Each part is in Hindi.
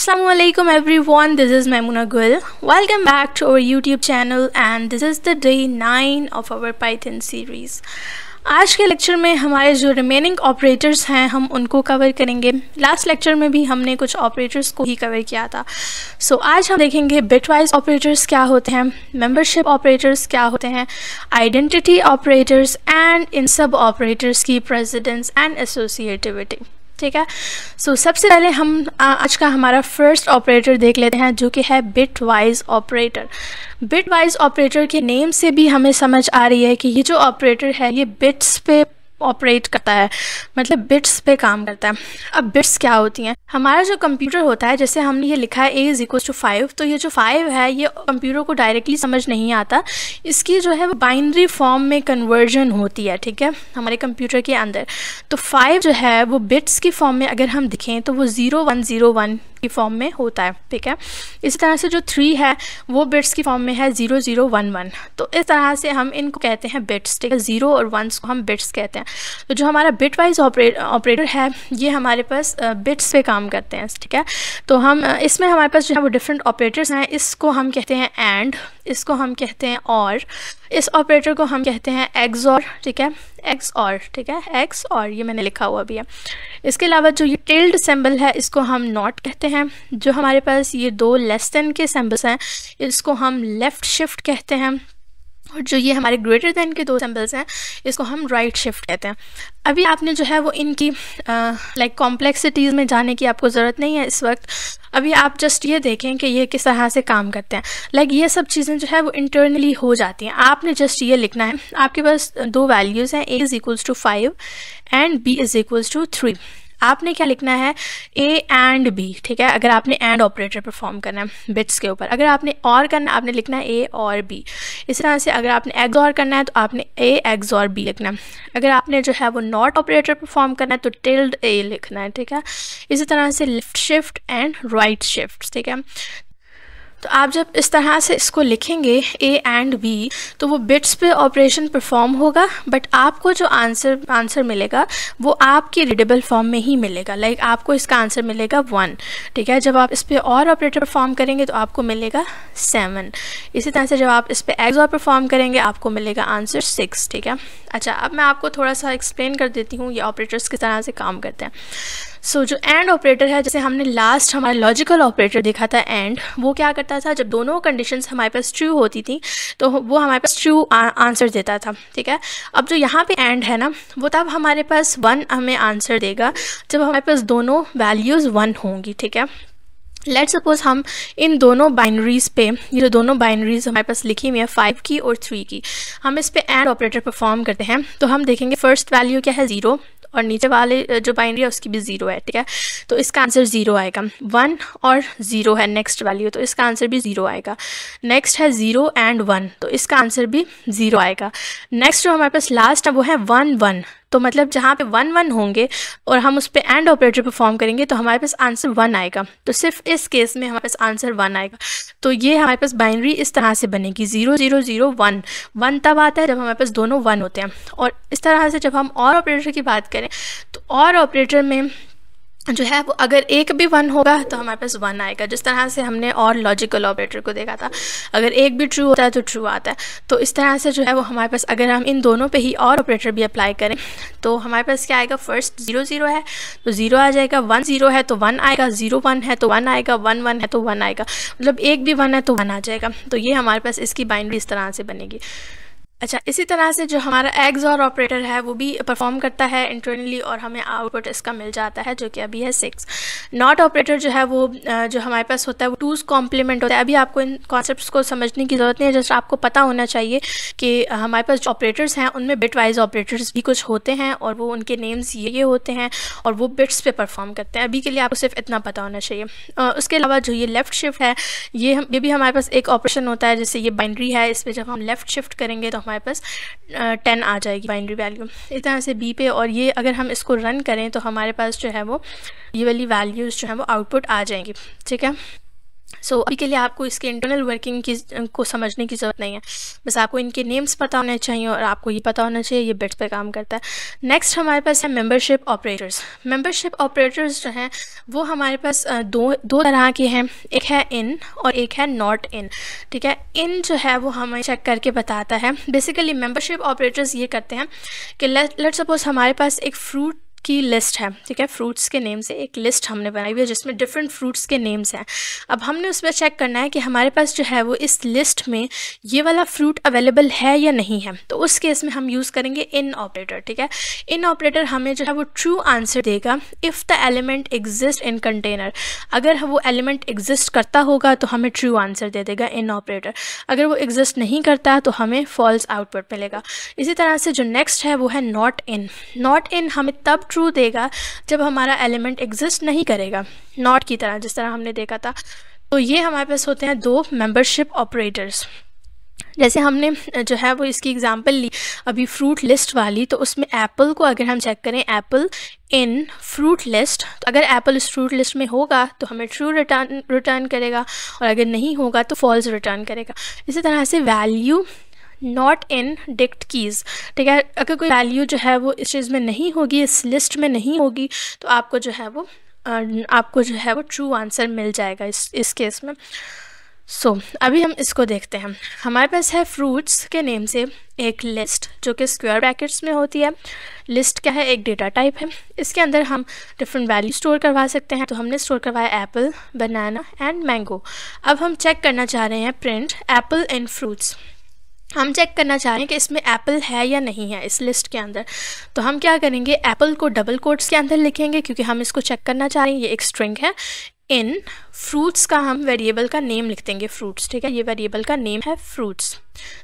Assalamualaikum everyone, this is Maimuna Gul. Welcome back to our YouTube channel and this is the day 9 of our Python series. आज के लेक्चर में हमारे जो रिमेनिंग ऑपरेटर्स हैं हम उनको कवर करेंगे। लास्ट लेक्चर में भी हमने कुछ ऑपरेटर्स को ही कवर किया था। आज हम देखेंगे बिटवाइज ऑपरेटर्स क्या होते हैं, मेंबरशिप ऑपरेटर्स क्या होते हैं, आइडेंटिटी ऑपरेटर्स एंड इन सब ऑपरेटर्स की प्रेसिडेंस एंड एसोसिएटिविटी। ठीक है, सबसे पहले हम आज का हमारा फर्स्ट ऑपरेटर देख लेते हैं जो कि है बिटवाइज ऑपरेटर। बिटवाइज ऑपरेटर के नेम से भी हमें समझ आ रही है कि ये जो ऑपरेटर है ये बिट्स पे ऑपरेट करता है, मतलब बिट्स पे काम करता है। अब बिट्स क्या होती हैं? हमारा जो कंप्यूटर होता है, जैसे हमने ये लिखा है a = 5, तो ये जो 5 है ये कंप्यूटर को डायरेक्टली समझ नहीं आता, इसकी जो है वो बाइनरी फॉर्म में कन्वर्जन होती है। ठीक है, हमारे कंप्यूटर के अंदर तो 5 जो है वो बिट्स की फॉर्म में अगर हम दिखें तो वो 0101 की फॉर्म में होता है। ठीक है, इसी तरह से जो 3 है वो बिट्स की फॉर्म में है 0011। तो इस तरह से हम इनको कहते हैं बिट्स। ठीक है, 0 और 1 को हम बिट्स कहते हैं। तो जो हमारा बिटवाइज ऑपरेटर है ये हमारे पास बिट्स पे काम करते हैं। ठीक है, तो हम इसमें हमारे पास जो है वो डिफरेंट ऑपरेटर्स हैं। इसको हम कहते हैं एंड, इसको हम कहते हैं और, इस ऑपरेटर को हम कहते हैं एक्सऑर। ठीक है, एक्सऑर। ठीक है, एक्सऑर ये मैंने लिखा हुआ भी है। इसके अलावा जो ये टिल्ड सिंबल है इसको हम नॉट कहते हैं। जो हमारे पास ये 2 लेस देन के सिंबल्स हैं इसको हम लेफ़्ट शिफ्ट कहते हैं, और जो ये हमारे ग्रेटर देन के 2 सिंबल्स हैं इसको हम राइट शिफ्ट कहते हैं। अभी आपने जो है वो इनकी कॉम्प्लेक्सिटीज़ में जाने की आपको ज़रूरत नहीं है इस वक्त। अभी आप जस्ट ये देखें कि ये किस तरह से काम करते हैं। ये सब चीज़ें जो है वो इंटरनली हो जाती हैं। आपने जस्ट ये लिखना है, आपके पास 2 वैल्यूज़ हैं, a = 5 एंड b = 3। आपने क्या लिखना है, a एंड b। ठीक है, अगर आपने एंड ऑपरेटर परफॉर्म करना है बिट्स के ऊपर, अगर आपने और करना है आपने लिखना है a और b। इस तरह से अगर आपने एक्सऑर करना है तो आपने a एक्सऑर b लिखना है। अगर आपने जो है वो नॉट ऑपरेटर परफॉर्म करना है तो टिल्ड a लिखना है। ठीक है, इसी तरह से left shift and right shift. ठीक है, तो आप जब इस तरह से इसको लिखेंगे a एंड b तो वो बिट्स पे ऑपरेशन परफॉर्म होगा, बट आपको जो आंसर मिलेगा वो आपकी रीडेबल फॉर्म में ही मिलेगा। आपको इसका आंसर मिलेगा 1। ठीक है, जब आप इस पर और ऑपरेटर परफॉर्म करेंगे तो आपको मिलेगा 7। इसी तरह से जब आप इस पर एक्सऑर परफॉर्म करेंगे आपको मिलेगा आंसर 6। ठीक है, अच्छा अब मैं आपको थोड़ा सा एक्सप्लेन कर देती हूँ ये ऑपरेटर्स किस तरह से काम करते हैं। जो एंड ऑपरेटर है, जैसे हमने लास्ट हमारा लॉजिकल ऑपरेटर देखा था एंड, वो क्या करता था, जब दोनों कंडीशंस हमारे पास ट्रू होती थी तो वो हमारे पास ट्रू आंसर देता था। ठीक है, अब जो यहाँ पे एंड है ना वो तब हमारे पास 1 हमें आंसर देगा जब हमारे पास दोनों वैल्यूज़ 1 होंगी। ठीक है, लेट्स सपोज हम इन दोनों बाइनरीज पे, ये जो दोनों बाइनरीज हमारे पास लिखी हुई है 5 की और 3 की, हम इस पे एंड ऑपरेटर परफॉर्म करते हैं तो हम देखेंगे फर्स्ट वैल्यू क्या है 0 और नीचे वाले जो बाइनरी है उसकी भी 0 है। ठीक है, तो इसका आंसर 0 आएगा। 1 और 0 है नेक्स्ट वैल्यू तो इसका आंसर भी 0 आएगा। नेक्स्ट है 0 एंड 1 तो इसका आंसर भी 0 आएगा। नेक्स्ट जो हमारे पास लास्ट है वो है 1 1, तो मतलब जहाँ पे 1 1 होंगे और हम उस पर एंड ऑपरेटर परफॉर्म करेंगे तो हमारे पास आंसर 1 आएगा। तो सिर्फ इस केस में हमारे पास आंसर 1 आएगा। तो ये हमारे पास बाइनरी इस तरह से बनेगी 0 0 0 1। 1 तब आता है जब हमारे पास दोनों 1 होते हैं। और इस तरह से जब हम और ऑपरेटर की बात करें तो और ऑपरेटर में जो है वो अगर एक भी 1 होगा तो हमारे पास 1 आएगा, जिस तरह से हमने और लॉजिकल ऑपरेटर को देखा था। अगर एक भी ट्रू होता है तो ट्रू आता है। तो इस तरह से जो है वो हमारे पास अगर हम इन दोनों पे ही और ऑपरेटर भी अप्लाई करें तो हमारे पास क्या आएगा, फर्स्ट 0 0 है तो 0 आ जाएगा, 1 0 है तो 1 आएगा, 0 1 है तो 1 आएगा, 1 1 है तो 1 आएगा, मतलब एक भी 1 है तो 1 आ जाएगा। तो ये हमारे पास इसकी बाइनरी इस तरह से बनेगी। अच्छा, इसी तरह से जो हमारा एक्सऑर ऑपरेटर है वो भी परफॉर्म करता है इंटरनली और हमें आउटपुट इसका मिल जाता है जो कि अभी है 6। नॉट ऑपरेटर जो है वो जो हमारे पास होता है वो 2's कॉम्प्लीमेंट होता है। अभी आपको इन कॉन्सेप्ट्स को समझने की ज़रूरत नहीं है, जस्ट आपको पता होना चाहिए कि हमारे पास जो ऑपरेटर्स हैं उनमें बिटवाइज ऑपरेटर्स भी कुछ होते हैं और वो उनके नेम्स ये होते हैं और वो बिट्स पे परफॉर्म करते हैं। अभी के लिए आपको सिर्फ इतना पता होना चाहिए। उसके अलावा जो ये लेफ़्ट शिफ्ट है ये भी हमारे पास एक ऑपरेशन होता है। जैसे ये बाइनरी है, इस पर जब हम लेफ़्ट शिफ्ट करेंगे तो हमारे पास 10 आ जाएगी बाइनरी वैल्यू। इस तरह से बी पे, और ये अगर हम इसको रन करें तो हमारे पास जो है वो ये वाली वैल्यूज़ जो है वो आउटपुट आ जाएंगी। ठीक है, अभी के लिए आपको इसके इंटरनल वर्किंग को समझने की ज़रूरत नहीं है, बस आपको इनके नेम्स पता होने चाहिए और आपको ये पता होना चाहिए ये बिट्स पे काम करता है। नेक्स्ट हमारे पास है मेंबरशिप ऑपरेटर्स। मेंबरशिप ऑपरेटर्स जो हैं वो हमारे पास दो तरह के हैं, एक है इन और एक है नॉट इन। ठीक है, इन जो है वो हमें चेक करके बताता है। बेसिकली मेंबरशिप ऑपरेटर्स ये करते हैं कि लेट सपोज हमारे पास एक फ्रूट की लिस्ट है। ठीक है, फ्रूट्स के नेम से एक लिस्ट हमने बनाई हुई है जिसमें डिफरेंट फ्रूट्स के नेम्स हैं। अब हमने उसमें चेक करना है कि हमारे पास जो है वो इस लिस्ट में ये वाला फ्रूट अवेलेबल है या नहीं है। तो उस केस में हम यूज़ करेंगे इन ऑपरेटर। ठीक है, इन ऑपरेटर हमें जो है वो ट्रू आंसर देगा if the element exist in container. अगर वो एलिमेंट एग्जिस्ट करता होगा तो हमें ट्रू आंसर दे देगा इन ऑपरेटर। अगर वो एग्जिस्ट नहीं करता तो हमें फॉल्स आउटपुट मिलेगा। इसी तरह से जो नेक्स्ट है वो है नॉट इन। नॉट इन हमें तब ट्रू देगा जब हमारा एलिमेंट एग्जिस्ट नहीं करेगा, नॉट की तरह जिस तरह हमने देखा था। तो ये हमारे पास होते हैं दो मेंबरशिप ऑपरेटर्स। जैसे हमने जो है वो इसकी एग्जांपल ली अभी फ्रूट लिस्ट वाली, तो उसमें एप्पल को अगर हम चेक करें, एप्पल इन फ्रूट लिस्ट, तो अगर एप्पल इस फ्रूट लिस्ट में होगा तो हमें ट्रू रिटर्न करेगा और अगर नहीं होगा तो फॉल्स रिटर्न करेगा। इसी तरह से value not in dict keys. ठीक है, अगर कोई वैल्यू जो है वो इस चीज़ में नहीं होगी, इस लिस्ट में नहीं होगी, तो आपको जो है वो ट्रू आंसर मिल जाएगा इस केस में। अभी हम इसको देखते हैं। हमारे पास है फ्रूट्स के नेम से एक लिस्ट जो कि स्क्वायर ब्रैकेट्स में होती है। लिस्ट क्या है? एक डेटा टाइप है। इसके अंदर हम डिफरेंट वैल्यू स्टोर करवा सकते हैं। तो हमने स्टोर करवाया एप्पल, बनाना एंड मैंगो। अब हम चेक करना चाह रहे हैं प्रिंट एप्पल इन फ्रूट्स। हम चेक करना चाह रहे हैं कि इसमें एप्पल है या नहीं है इस लिस्ट के अंदर। तो हम क्या करेंगे, एप्पल को डबल कोट्स के अंदर लिखेंगे क्योंकि हम इसको चेक करना चाह रहे हैं। ये एक स्ट्रिंग है। इन फ्रूट्स का हम वेरिएबल का नेम लिख देंगे फ्रूट्स। ठीक है, ये वेरिएबल का नेम है फ्रूट्स,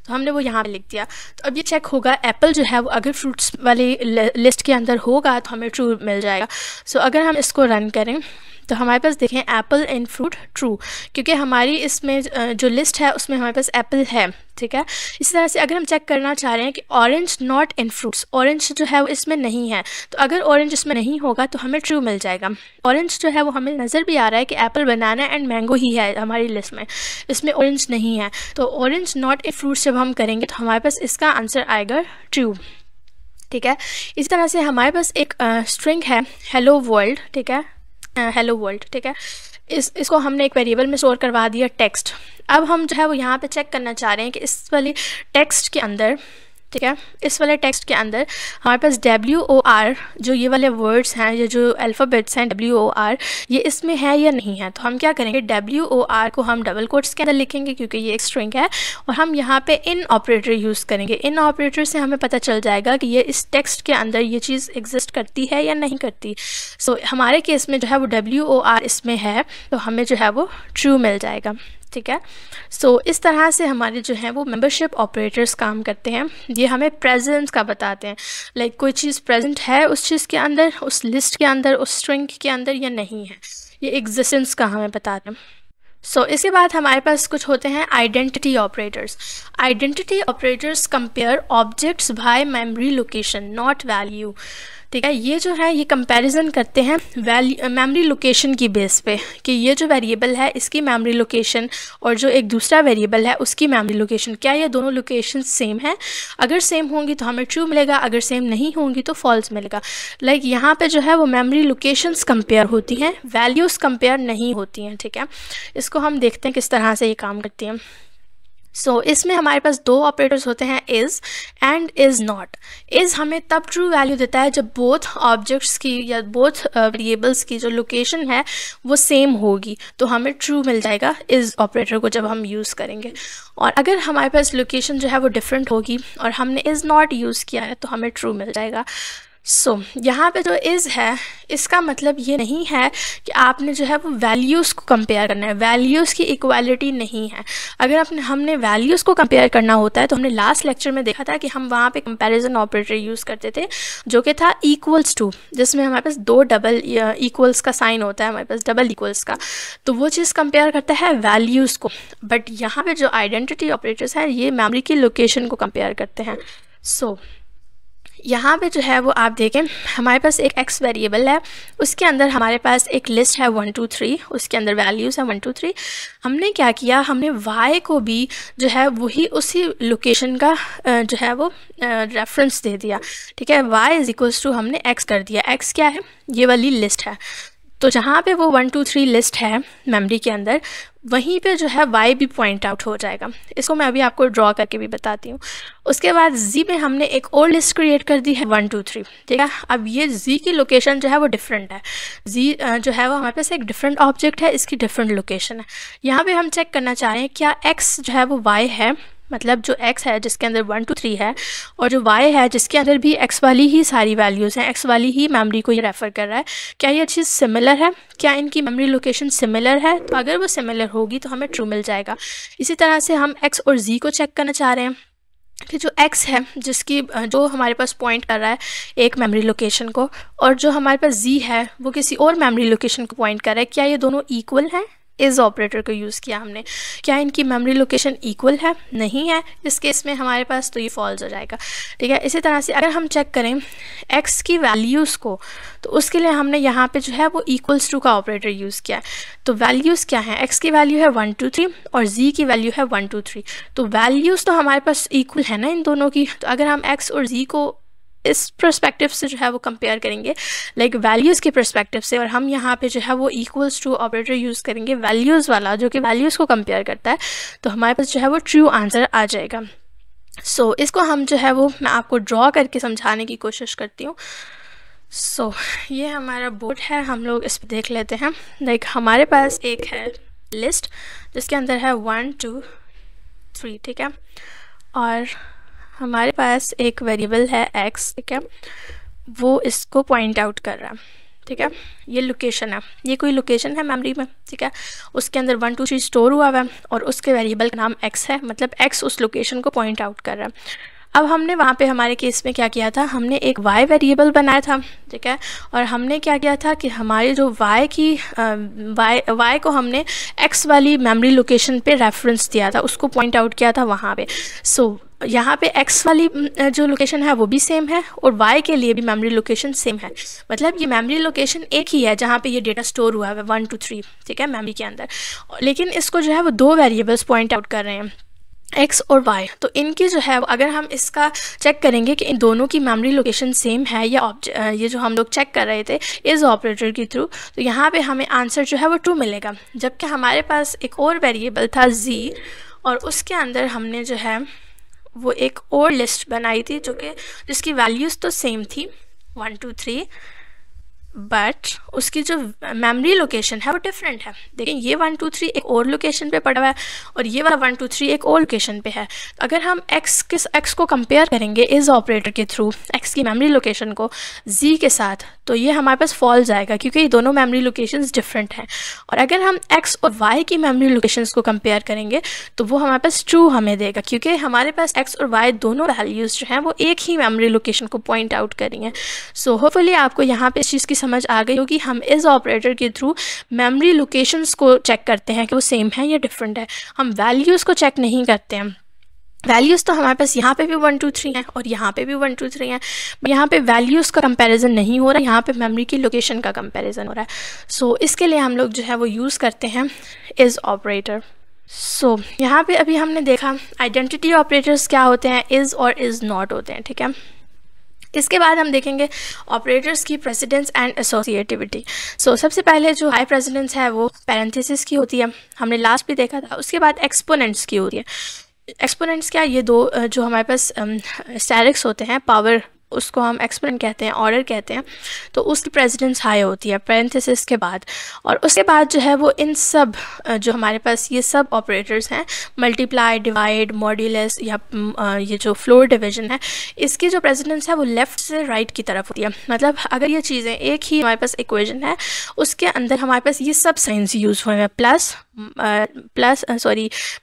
तो हमने वो यहाँ पे लिख दिया। तो अब ये चेक होगा एप्पल जो है वो अगर फ्रूट्स वाली लिस्ट के अंदर होगा तो हमें ट्रू मिल जाएगा। अगर हम इसको रन करें तो हमारे पास देखें एप्पल इन फ्रूट ट्रू, क्योंकि हमारी इसमें जो लिस्ट है उसमें हमारे पास एप्पल है। ठीक है, इसी तरह से अगर हम चेक करना चाह रहे हैं कि orange not in fruits, orange जो है वो इसमें नहीं है, तो अगर ऑरेंज इसमें नहीं होगा तो हमें ट्रू मिल जाएगा। ऑरेंज जो है वो हमें नज़र भी आ रहा है कि एप्पल, बनाना एंड मैंगो ही है हमारी लिस्ट में, इसमें ऑरेंज नहीं है। तो ऑरेंज नॉट इन फ्रूट्स जब हम करेंगे तो हमारे पास इसका आंसर आएगा ट्रू। ठीक है, इसी तरह से हमारे पास एक स्ट्रिंग है हेलो वर्ल्ड। ठीक है, हेलो वर्ल्ड। ठीक है, इसको हमने एक वेरिएबल में स्टोर करवा दिया टेक्स्ट। अब हम जो है वो यहाँ पे चेक करना चाह रहे हैं कि इस वाले टेक्स्ट के अंदर, ठीक है, इस वाले टेक्स्ट के अंदर हमारे पास WOR जो ये वाले वर्ड्स हैं, ये जो अल्फ़ाबेट्स हैं WOR, ये इसमें है या नहीं है। तो हम क्या करेंगे, WOR को हम डबल कोट्स के अंदर लिखेंगे क्योंकि ये एक स्ट्रिंग है, और हम यहाँ पे इन ऑपरेटर यूज़ करेंगे। इन ऑपरेटर से हमें पता चल जाएगा कि ये इस टेक्स्ट के अंदर ये चीज़ एग्जिस्ट करती है या नहीं करती। हमारे केस में जो है वो WOR इसमें है, तो हमें जो है वो ट्रू मिल जाएगा। ठीक है, इस तरह से हमारे जो है वो मेंबरशिप ऑपरेटर्स काम करते हैं। ये हमें प्रेजेंस का बताते हैं, लाइक कोई चीज़ प्रेजेंट है उस चीज़ के अंदर, उस लिस्ट के अंदर, उस स्ट्रिंग के अंदर या नहीं है, ये एग्जिस्टेंस का हमें बताते हैं। इसके बाद हमारे पास कुछ होते हैं identity operators. Identity operators compare objects bye memory location not value. ठीक है, ये जो है ये कंपैरिजन करते हैं मेमोरी लोकेशन की बेस पे कि ये जो वेरिएबल है इसकी मेमोरी लोकेशन और जो एक दूसरा वेरिएबल है उसकी मेमोरी लोकेशन, क्या ये दोनों लोकेशन सेम है। अगर सेम होंगी तो हमें ट्रू मिलेगा, अगर सेम नहीं होंगी तो फॉल्स मिलेगा। लाइक यहाँ पे जो है वो मेमोरी लोकेशंस कंपेयर होती हैं, वैल्यूज़ कंपेयर नहीं होती हैं। ठीक है, इसको हम देखते हैं किस तरह से ये काम करती हैं। इसमें हमारे पास दो ऑपरेटर्स होते हैं, is and is not. Is हमें तब ट्रू वैल्यू देता है जब बोथ ऑब्जेक्ट्स की या बोथ वेरिएबल्स की जो लोकेशन है वो सेम होगी, तो हमें ट्रू मिल जाएगा इज़ ऑपरेटर को जब हम यूज़ करेंगे। और अगर हमारे पास लोकेशन जो है वो डिफरेंट होगी और हमने इज़ नॉट यूज़ किया है तो हमें ट्रू मिल जाएगा। यहाँ पे जो इज़ है इसका मतलब ये नहीं है कि आपने जो है वो वैल्यूज़ को कंपेयर करना है, वैल्यूज़ की इक्वालिटी नहीं है। अगर हमने वैल्यूज़ को कंपेयर करना होता है तो हमने लास्ट लेक्चर में देखा था कि हम वहाँ पे कंपैरिजन ऑपरेटर यूज़ करते थे जो कि था इक्वल्स टू, जिसमें हमारे पास दो डबल इक्वल्स का साइन होता है, हमारे पास डबल इक्वल्स का, तो वो चीज़ कंपेयर करता है वैल्यूज़ को। बट यहाँ पर जो आइडेंटिटी ऑपरेटर्स हैं ये मेमोरी की लोकेशन को कंपेयर करते हैं। यहाँ पे जो है वो आप देखें हमारे पास एक x वेरिएबल है, उसके अंदर हमारे पास एक लिस्ट है 1 2 3, उसके अंदर वैल्यूज़ है 1 2 3। हमने क्या किया, हमने y को भी जो है वही उसी लोकेशन का जो है वो रेफरेंस दे दिया, ठीक है। y इज इक्वल्स टू हमने x कर दिया। x क्या है, ये वाली लिस्ट है। तो जहाँ पे वो 1 2 3 लिस्ट है मेमोरी के अंदर, वहीं पे जो है y भी पॉइंट आउट हो जाएगा। इसको मैं अभी आपको ड्रॉ करके भी बताती हूँ। उसके बाद z में हमने एक और लिस्ट क्रिएट कर दी है 1 2 3, ठीक है। अब ये z की लोकेशन जो है वो डिफरेंट है। z जो है वो हमारे पास एक डिफरेंट ऑब्जेक्ट है, इसकी डिफरेंट लोकेशन है। यहाँ पे हम चेक करना चाह रहे हैं क्या x जो है वो y है, मतलब जो x है जिसके अंदर 1 2 3 है, और जो y है जिसके अंदर भी x वाली ही सारी वैल्यूज़ हैं, x वाली ही मेमोरी को ये रेफ़र कर रहा है, क्या ये चीज़ सिमिलर है, क्या इनकी मेमोरी लोकेशन सिमिलर है। तो अगर वो सिमिलर होगी तो हमें ट्रू मिल जाएगा। इसी तरह से हम x और z को चेक करना चाह रहे हैं कि जो x है जिसकी जो हमारे पास पॉइंट कर रहा है एक मेमोरी लोकेशन को, और जो हमारे पास z है वो किसी और मेमोरी लोकेशन को पॉइंट कर रहा है, क्या ये दोनों इक्वल हैं। इस ऑपरेटर को यूज़ किया हमने, क्या इनकी मेमोरी लोकेशन इक्वल है, नहीं है। इस केस में हमारे पास तो ये फॉल्स हो जाएगा, ठीक है। इसी तरह से अगर हम चेक करें x की वैल्यूज़ को, तो उसके लिए हमने यहाँ पे जो है वो इक्वल्स टू का ऑपरेटर यूज़ किया है। तो वैल्यूज़ क्या हैं, x की वैल्यू है 1 2 3 और z की वैल्यू है 1 2 3। तो वैल्यूज़ तो हमारे पास इक्वल है ना इन दोनों की। तो अगर हम x और z को इस पर्सपेक्टिव से जो है वो कंपेयर करेंगे, लाइक वैल्यूज़ के पर्सपेक्टिव से, और हम यहाँ पे जो है वो इक्वल्स टू ऑपरेटर यूज़ करेंगे वैल्यूज़ वाला, जो कि वैल्यूज़ को कंपेयर करता है, तो हमारे पास जो है वो ट्रू आंसर आ जाएगा। सो इसको हम जो है वो मैं आपको ड्रॉ करके समझाने की कोशिश करती हूँ। सो ये हमारा बोर्ड है, हम लोग इस पर देख लेते हैं। लाइक हमारे पास एक है लिस्ट जिसके अंदर है 1 2 3, ठीक है, और हमारे पास एक वेरिएबल है x, ठीक है, वो इसको पॉइंट आउट कर रहा है, ठीक है। ये लोकेशन है, ये कोई लोकेशन है मेमोरी में, ठीक है। उसके अंदर 1 2 3 स्टोर हुआ है और उसके वेरिएबल का नाम x है, मतलब x उस लोकेशन को पॉइंट आउट कर रहा है। अब हमने वहाँ पे हमारे केस में क्या किया था, हमने एक y वेरिएबल बनाया था, ठीक है, और हमने क्या किया था कि हमारी जो y की y को हमने x वाली मेमोरी लोकेशन पे रेफरेंस दिया था, उसको पॉइंट आउट किया था वहाँ पे। सो यहाँ पे x वाली जो लोकेशन है वो भी सेम है और y के लिए भी मेमोरी लोकेशन सेम है, मतलब ये मेमोरी लोकेशन एक ही है जहाँ पे ये डेटा स्टोर हुआ है 1 2 3, ठीक है, मेमोरी के अंदर। लेकिन इसको जो है वो दो वेरिएबल्स पॉइंट आउट कर रहे हैं, x और y। तो इनकी जो है अगर हम इसका चेक करेंगे कि इन दोनों की मेमोरी लोकेशन सेम है या ये जो हम लोग चेक कर रहे थे इस ऑपरेटर के थ्रू, तो यहाँ पे हमें आंसर जो है वो ट्रू मिलेगा। जबकि हमारे पास एक और वेरिएबल था z, और उसके अंदर हमने जो है वो एक और लिस्ट बनाई थी जो कि जिसकी वैल्यूज़ तो सेम थी 1 2 3, बट उसकी जो मेमोरी लोकेशन है वो डिफरेंट है। देखिए ये 1 2 3 एक और लोकेशन पे पड़ा हुआ है और ये वाला 1 2 3 एक और लोकेशन पे है। तो अगर हम x को कंपेयर करेंगे इस ऑपरेटर के थ्रू x की मेमोरी लोकेशन को z के साथ, तो ये हमारे पास फॉल्स आएगा क्योंकि ये दोनों मेमोरी लोकेशंस डिफरेंट हैं। और अगर हम x और y की मेमोरी लोकेशंस को कंपेयर करेंगे तो वो हमारे पास ट्रू हमें देगा, क्योंकि हमारे पास x और y दोनों वैल्यूज़ जो हैं वो एक ही मेमोरी लोकेशन को पॉइंट आउट कर रही हैं। सो होपफुली आपको यहाँ पे इस चीज़ की समझ आ गई होगी। हम इस ऑपरेटर के थ्रू मेमोरी लोकेशंस को चेक करते हैं कि वो सेम है या डिफरेंट है, हम वैल्यूज़ को चेक नहीं करते हैं। वैल्यूज़ तो हमारे पास यहाँ पे भी 1 2 3 है और यहाँ पे भी 1 2 3 है, यहाँ पे वैल्यूज़ का कंपैरिजन नहीं हो रहा, यहाँ पे मेमोरी की लोकेशन का कंपैरिजन हो रहा है। सो इसके लिए हम लोग जो है वो यूज़ करते हैं इस ऑपरेटर। सो यहाँ पे अभी हमने देखा आइडेंटिटी ऑपरेटर्स क्या होते हैं, इज़ और इज़ नॉट होते हैं, ठीक है। इसके बाद हम देखेंगे ऑपरेटर्स की प्रेसिडेंस एंड एसोसिएटिविटी। सो सबसे पहले जो हाई प्रेसिडेंस है वो पैरेंथेसिस की होती है, हमने लास्ट भी देखा था। उसके बाद एक्सपोनेंट्स की होती है। एक्सपोनेंट्स क्या, ये दो जो हमारे पास स्टेरिक्स होते हैं, पावर, उसको हम एक्सपोनेंट कहते हैं, ऑर्डर कहते हैं, तो उसकी प्रेसिडेंस हाई होती है पैरेंथेसिस के बाद। और उसके बाद जो है वो इन सब जो हमारे पास ये सब ऑपरेटर्स हैं, मल्टीप्लाई, डिवाइड, मॉड्यूलस या ये जो फ्लोर डिवीजन है, इसकी जो प्रेसिडेंस है वो लेफ़्ट से राइट की तरफ होती है। मतलब अगर ये चीज़ें एक ही हमारे पास इक्वेशन है, उसके अंदर हमारे पास ये सब साइंस यूज़ हुए हैं, plus, plus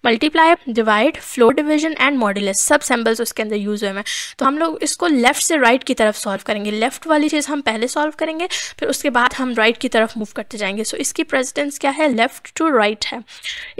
multiply, divide, floor division and modulus, सब सिंबल्स उसके अंदर यूज़ हुए हैं। तो हम लोग इसको लेफ़्ट से राइट की तरफ सॉल्व करेंगे। लेफ़्ट वाली चीज़ हम पहले सॉल्व करेंगे, फिर उसके बाद हम राइट की तरफ मूव करते जाएंगे। सो इसकी प्रेसिडेंस क्या है, लेफ़्ट टू राइट है।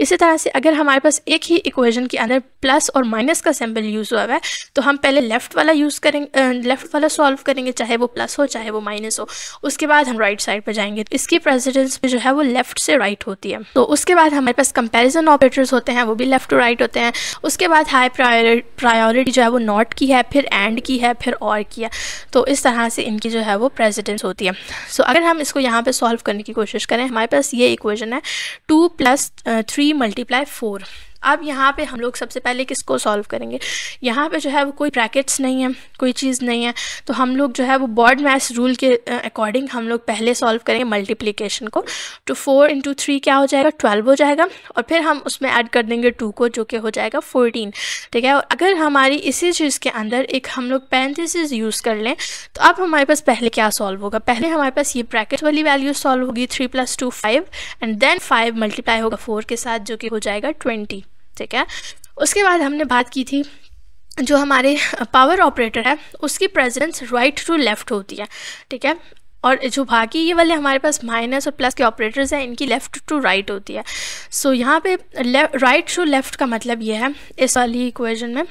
इसी तरह से अगर हमारे पास एक ही इक्वेशन के अंदर प्लस और माइनस का सिंबल यूज़ हुआ है तो हम पहले लेफ़्ट वाला यूज़ करेंगे, लेफ़्ट वाला सॉल्व करेंगे, चाहे वो प्लस हो चाहे वो माइनस हो। उसके बाद हम राइट साइड पर जाएंगे। तो इसकी प्रेसिडेंस जो है वो लेफ़्ट से राइट होती है। तो उसके बाद हमारे पास कंपैरिजन ऑपरेटर्स होते हैं, वो भी लेफ़्ट टू राइट होते हैं। उसके बाद हाई प्रायोरिटी जो है वो नॉट की है, फिर एंड की है, फिर और की है। तो इस तरह से इनकी जो है वो प्रेसिडेंस होती है। सो अगर हम इसको यहाँ पे सॉल्व करने की कोशिश करें, हमारे पास ये इक्वेशन है 2 + 3 × 4। अब यहाँ पे हम लोग सबसे पहले किसको सॉल्व करेंगे, यहाँ पे जो है वो कोई ब्रैकेट्स नहीं है, कोई चीज़ नहीं है। तो हम लोग जो है वो BODMAS रूल के अकॉर्डिंग हम लोग पहले सॉल्व करेंगे मल्टीप्लिकेशन को। तो 4 × 3 क्या हो जाएगा, 12 हो जाएगा। और फिर हम उसमें ऐड कर देंगे 2 को, जो कि हो जाएगा 14। ठीक है। और अगर हमारी इसी चीज़ के अंदर एक हम लोग पैरेंथेसिस यूज़ कर लें, तो अब हमारे पास पहले क्या सॉल्व होगा, पहले हमारे पास ये ब्रैकेट वाली वैल्यू सॉल्व होगी, 3 + 2 5, एंड देन 5 मल्टीप्लाई होगा 4 के साथ, जो कि हो जाएगा 20। ठीक है। उसके बाद हमने बात की थी जो हमारे पावर ऑपरेटर है उसकी प्रेसिडेंस राइट टू लेफ़्ट होती है। ठीक है। और जो बाकी ये वाले हमारे पास माइनस और प्लस के ऑपरेटर्स हैं, इनकी लेफ़्ट टू राइट होती है। सो यहाँ पे राइट टू लेफ़्ट का मतलब ये है, इस वाली इक्वेशन में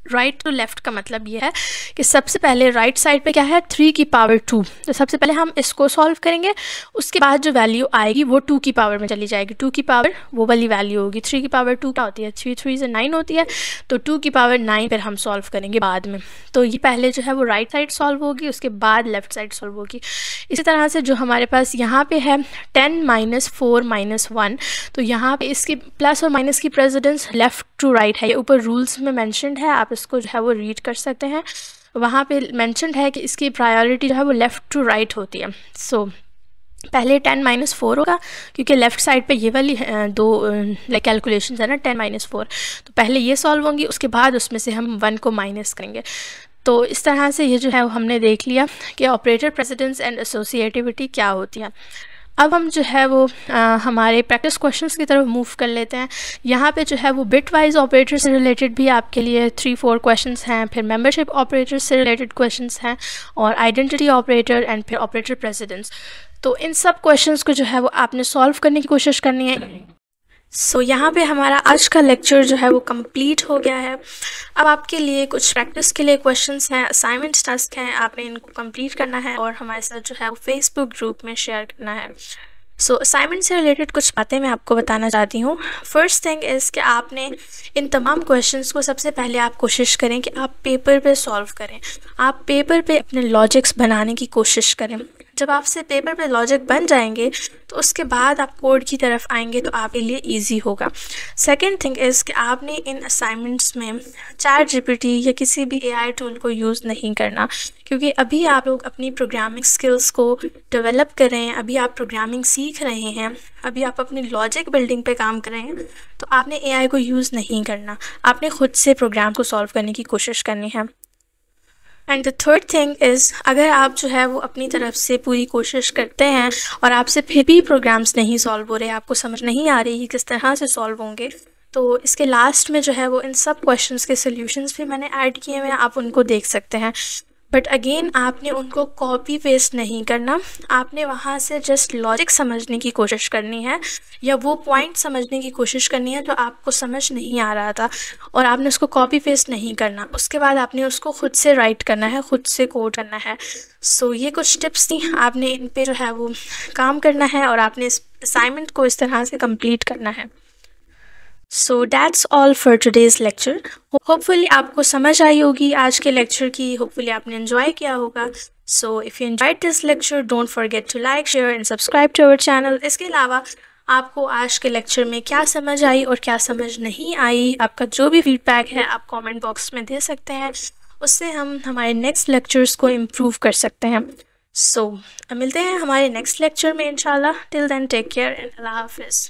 राइट टू लेफ़्ट का मतलब ये है कि सबसे पहले राइट साइड पे क्या है, 3 की पावर 2। तो सबसे पहले हम इसको सॉल्व करेंगे, उसके बाद जो वैल्यू आएगी वो 2 की पावर में चली जाएगी। 2 की पावर वो वाली वैल्यू होगी। 3 की पावर 2 क्या होती है, 3 से 9 होती है। तो 2 की पावर 9 फिर हम सॉल्व करेंगे बाद में। तो ये पहले जो है वो राइट साइड सॉल्व होगी, उसके बाद लेफ़्ट साइड सॉल्व होगी। इसी तरह से जो हमारे पास यहाँ पे है 10 - 4 - 1, तो यहाँ पे इसकी प्लस और माइनस की प्रेसिडेंस लेफ़्ट टू राइट है। ये ऊपर रूल्स में मैंशनड है, आप इसको जो है वो रीड कर सकते हैं। वहाँ पे मैंशनड है कि इसकी प्रायोरिटी जो है वो लेफ़्ट टू राइट होती है। सो पहले 10 - 4 होगा, क्योंकि लेफ़्ट साइड पे ये वाली दो कैलकुलेशंस है ना, 10 - 4। तो पहले ये सॉल्व होंगी, उसके बाद उसमें से हम 1 को माइनस करेंगे। तो इस तरह से ये जो है हमने देख लिया कि ऑपरेटर प्रेसिडेंस एंड एसोसिएटिविटी क्या होती है। अब हम जो है वो हमारे प्रैक्टिस क्वेश्चंस की तरफ मूव कर लेते हैं। यहाँ पे जो है वो बिट वाइज ऑपरेटर से रिलेटेड भी आपके लिए 3-4 क्वेश्चंस हैं, फिर मेंबरशिप ऑपरेटर से रिलेटेड क्वेश्चंस हैं, और आइडेंटिटी ऑपरेटर एंड फिर ऑपरेटर प्रेसिडेंस। तो इन सब क्वेश्चंस को जो है वो आपने सॉल्व करने की कोशिश करनी है। सो यहाँ पे हमारा आज का लेक्चर जो है वो कंप्लीट हो गया है। अब आपके लिए कुछ प्रैक्टिस के लिए क्वेश्चंस हैं, असाइनमेंट टास्क हैं, आपने इनको कंप्लीट करना है और हमारे साथ जो है वो फेसबुक ग्रुप में शेयर करना है। सो असाइनमेंट से रिलेटेड कुछ बातें मैं आपको बताना चाहती हूँ। फर्स्ट थिंग इज़ कि आपने इन तमाम क्वेश्चंस को सबसे पहले आप कोशिश करें कि आप पेपर पे सॉल्व करें। आप पेपर पे अपने लॉजिक्स बनाने की कोशिश करें। जब आपसे पेपर पे लॉजिक बन जाएंगे तो उसके बाद आप कोड की तरफ आएंगे तो आपके लिए इजी होगा। सेकंड थिंग इज़ कि आपने इन असाइनमेंट्स में ChatGPT या किसी भी AI टूल को यूज़ नहीं करना, क्योंकि अभी आप लोग अपनी प्रोग्रामिंग स्किल्स को डेवलप कर रहे हैं, अभी आप प्रोग्रामिंग सीख रहे हैं, अभी आप अपनी लॉजिक बिल्डिंग पे काम कर रहे हैं। तो आपने AI को यूज़ नहीं करना, आपने ख़ुद से प्रोग्राम को सॉल्व करने की कोशिश करनी है। And the third thing is, अगर आप जो है वो अपनी तरफ से पूरी कोशिश करते हैं और आपसे फिर भी प्रोग्राम्स नहीं सॉल्व हो रहे, आपको समझ नहीं आ रही किस तरह से सॉल्व होंगे, तो इसके लास्ट में जो है वो इन सब क्वेश्चंस के सॉल्यूशंस भी मैंने ऐड किए हुए हैं, आप उनको देख सकते हैं। बट अगेन आपने उनको कॉपी पेस्ट नहीं करना, आपने वहाँ से जस्ट लॉजिक समझने की कोशिश करनी है या वो पॉइंट समझने की कोशिश करनी है जो आपको समझ नहीं आ रहा था, और आपने उसको कॉपी पेस्ट नहीं करना। उसके बाद आपने उसको खुद से राइट करना है, खुद से कोड करना है। सो ये कुछ टिप्स थी, आपने इन पे जो है वो काम करना है और आपने इस असाइनमेंट को इस तरह से कंप्लीट करना है। So that's all for today's lecture. Hopefully आपको समझ आई होगी आज के लेक्चर की, hopefully आपने enjoy किया होगा। So if you enjoyed this lecture, don't forget to like, share and subscribe to our channel. इसके अलावा आपको आज के लेक्चर में क्या समझ आई और क्या समझ नहीं आई, आपका जो भी फीडबैक है आप कमेंट बॉक्स में दे सकते हैं, उससे हम हमारे नेक्स्ट लेक्चर्स को इम्प्रूव कर सकते हैं। So मिलते हैं हमारे नेक्स्ट लेक्चर में इंशाल्लाह। Till then take care and अल्लाह हाफिज़।